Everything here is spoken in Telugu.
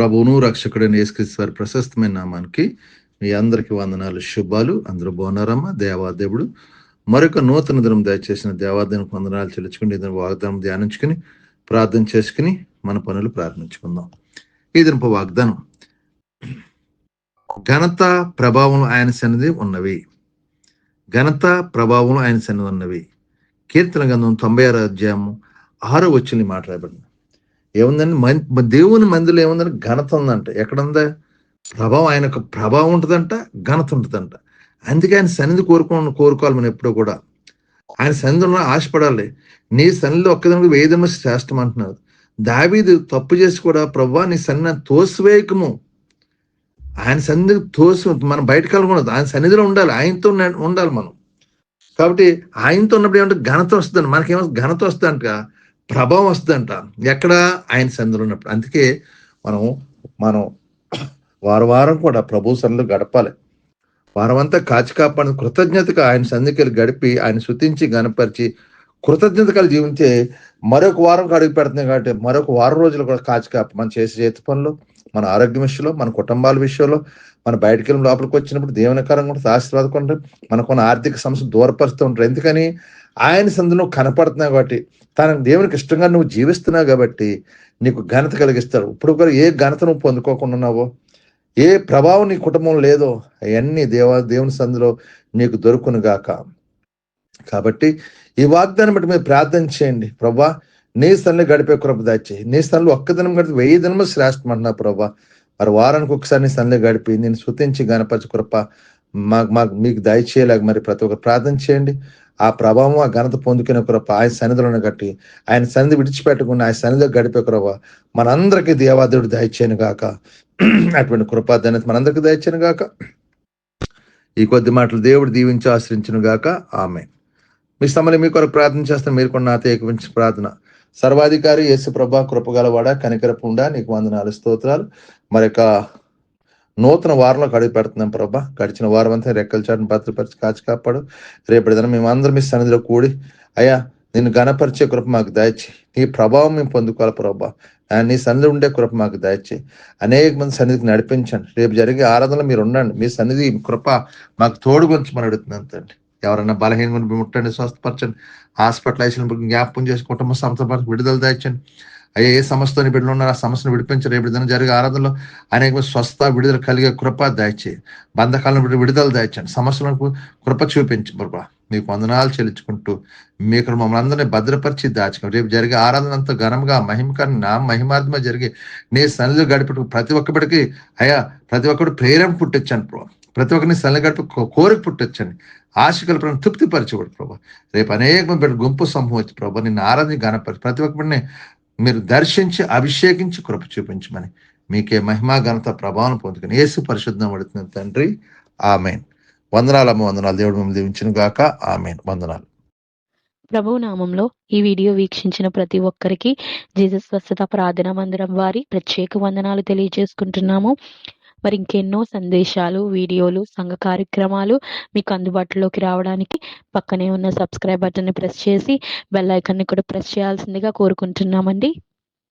ప్రభువును రక్షకుడైన యేసుక్రీస్తు వారి ప్రశస్తమైన నామానికి మీ అందరికీ వందనాలు, శుభాలు. అందరూ బాగున్నారమ్మా? దేవాదేవుడు మరొక నూతన దినం దయచేసిన దేవాదేవునికి వందనాలు చెల్లించుకుని ఇద్దరు వాగ్దానం ధ్యానించుకుని ప్రార్థన చేసుకుని మన పనులు ప్రారంభించుకుందాం. ఈ దినపు వాగ్దానం: ఘనత ప్రభావం ఆయన సన్నిధి ఉన్నవి. ఘనత ప్రభావం ఆయన సన్నిధి ఉన్నవి. కీర్తన గ్రంథం 96 అధ్యాయం 6వ వచనం మాట్లాడబడింది. ఏముందండి? దేవుని మందిలో ఏముందని? ఘనత ఉందంట. ఎక్కడుందా? ప్రభావం, ఆయనకు ప్రభావం ఉంటుందంట, ఘనత ఉంటుందంట. అందుకే ఆయన సన్నిధి కోరుకోవాలి మనం ఎప్పుడూ కూడా. ఆయన సన్నిధిలో ఆశపడాలి. నీ సన్నిధిలో ఒక్కదానికి 1000 శ్రేష్టం అంటున్నారు. దావీదు తప్పు చేసి కూడా, ప్రభా నీ సన్నిధి తోసివేయకము, ఆయన సన్నిధి మనం బయటకు వెళ్ళకూడదు, ఆయన సన్నిధిలో ఉండాలి, ఆయనతో ఉండాలి మనం. కాబట్టి ఆయనతో ఉన్నప్పుడు ఏమంటే ఘనత వస్తుందంట. మనకేమో ఘనత వస్తుందంట, ప్రభావం వస్తుందంట. ఎక్కడ? ఆయన సన్నిధిలో ఉన్నప్పుడు. అందుకే మనం వారం కూడా ప్రభు సన్నిధిలో గడపాలి. వారం అంతా కాచి కాపాడిన కృతజ్ఞతగా ఆయన సన్నిధికి గడిపి ఆయన స్తుతించి గణపరిచి కృతజ్ఞతగా జీవించే మరొక వారం అడుగు పెడుతుంది. కాబట్టి మరొక వారం రోజులు కూడా కాచి కాప మనం చేసే చేతి పనులు, మన ఆరోగ్యం విషయంలో, మన కుటుంబాల విషయంలో, మన బయటికి వెళ్ళి లోపలికి వచ్చినప్పుడు దేవునికరంగా ఉంటుంది, ఆశీర్వాదకుండా మనకున్న ఆర్థిక సమస్య దూరపరుస్తూ ఉంటారు. ఎందుకని? ఆయన సన్నిధిలో కనపడుతున్నావు కాబట్టి, దేవునికి ఇష్టంగా నువ్వు జీవిస్తున్నావు కాబట్టి నీకు ఘనత కలిగిస్తాడు. ఇప్పుడు కూడా ఏ ఘనత నువ్వు పొందుకోకుండా ఉన్నావో, ఏ ప్రభావం నీ కుటుంబం లేదో, అవన్నీ దేవుని సన్నిధిలో నీకు దొరుకును గాక. కాబట్టి ఈ వాగ్దానం బట్టి మీరు ప్రార్థన చేయండి. ప్రభా నీ స్థలంలో గడిపే కృప దాచేయి. నీ స్థలంలో ఒక్క దినం గడిపి 1000 దినములు శ్రేష్టం అంటున్నా ప్రభా. మరి వారానికి ఒకసారి నీ స్థలంలో గడిపి నేను స్తుతించి గణపరచు కృప మీకు దయచేయలేక మరి ప్రతి ఒక్కరు ప్రార్థన చేయండి. ఆ ప్రభావం, ఆ ఘనత పొందుకునే కృప ఆయన సన్నిధిలోనే కట్టి, ఆయన సన్నిధి విడిచిపెట్టకుండా ఆయన సన్నిధిలో గడిపే కృప మనందరికీ దేవాదేవుడు దయచేయను గాక. అటువంటి కృపా ధన్యత మనందరికీ దయచేయను గాక. ఈ కొద్ది మాటలు దేవుడు దీవించి ఆశ్రయించును గాక. ఆమేన్. మీ సమయంలో మీ కొరకు ప్రార్థన చేస్తాను. మీరు కూడా నాతో ఏకపించిన ప్రార్థన: సర్వాధికారి యేసు ప్రభా, కృపగలవాడ, కనికరపు ఉండా, నీకు వందనాలు, స్తోత్రాలు. మరొక నూతన వారంలో అడుగు పెడుతున్నాం ప్రభా. గడిచిన వారం అంతా రెక్కల చాటును భద్రపరిచి కాచి కాపాడు. రేపటి దినం మేమందరం మీ సన్నిధిలో కూడి అయ్యా నిన్ను గణపరిచే కృప మాకు దయచేయి. నీ ప్రభావం మేము పొందుకోవాలి ప్రభా. నీ సన్నిధి ఉండే కృప మాకు దయచేయి. అనేక మంది సన్నిధికి నడిపించండి. రేపు జరిగే ఆరాధనలో మీరు ఉండండి. మీ సన్నిధి కృప మాకు తోడుగొంచమని అడుగుతున్నాను తండ్రి. ఎవరైనా బలహీన ముట్టండి, స్వస్థపరచండి. హాస్పిటలైజేషన్ జ్ఞాపకం చేసి కుటుంబ సంస్థ విడుదల దాచండి. అయ్యా ఏ సమస్యని బిడ్డలు ఉన్నారో ఆ సమస్యను విడిపించరు. రేపు దినం జరిగే ఆరాధనలో అనేక స్వస్థ విడుదల కలిగే కృప దయచేయి. బంధకాలను విడుదల దాచండి. సమస్యలకు కృప చూపించి ప్రభా. మీకు వందనాలు చెల్లించుకుంటూ మీకు మమ్మల్ని అందరినీ భద్రపరిచి దాచుకోండి. రేపు జరిగే ఆరాధన అంతా ఘనంగా మహిమకరంగా నా మహిమార్థమే జరిగి నీ సన్నిధిలో గడిపి ప్రతి ఒక్కడికి అయ్యా ప్రతి ఒక్కడు ప్రేరణ పుట్టించండి ప్రభా. ప్రతి ఒక్కరిని సన్నిధి గడిపి కోరిక పుట్టించండి. ఆశ కల్పన తృప్తిపరచబడు ప్రభా. రేపు అనేక మంది గుంపు సమూహం వచ్చి ప్రభా నిన్ను ఆరాధన గణపరిచి ప్రతి ఒక్కరిని మీరు దర్శించి అభిషేకించి కృప చూపించమని మీకే మహిమా ఘనత ప్రభావం పొందుకుని యేసు పరిశుద్ధం పడుతున్న తండ్రి. ఆమేన్. వందనాలమ్మ, వందనాలు. దేవుడు మిమ్మల్ని దీవించును గాక. ఆమేన్. వందనాలు. ప్రభు నామంలో ఈ వీడియో వీక్షించిన ప్రతి ఒక్కరికి జీసస్ స్వస్థత ప్రార్థనా మందిరం వారి ప్రత్యేక వందనాలు తెలియజేసుకుంటున్నాము. మరి ఇంకెన్నో సందేశాలు, వీడియోలు, సంఘ కార్యక్రమాలు మీకు అందుబాటులోకి రావడానికి పక్కనే ఉన్న సబ్స్క్రైబ్ బటన్ని ప్రెస్ చేసి బెల్ ఐకాన్ని కూడా ప్రెస్ చేయాల్సిందిగా కోరుకుంటున్నామండి.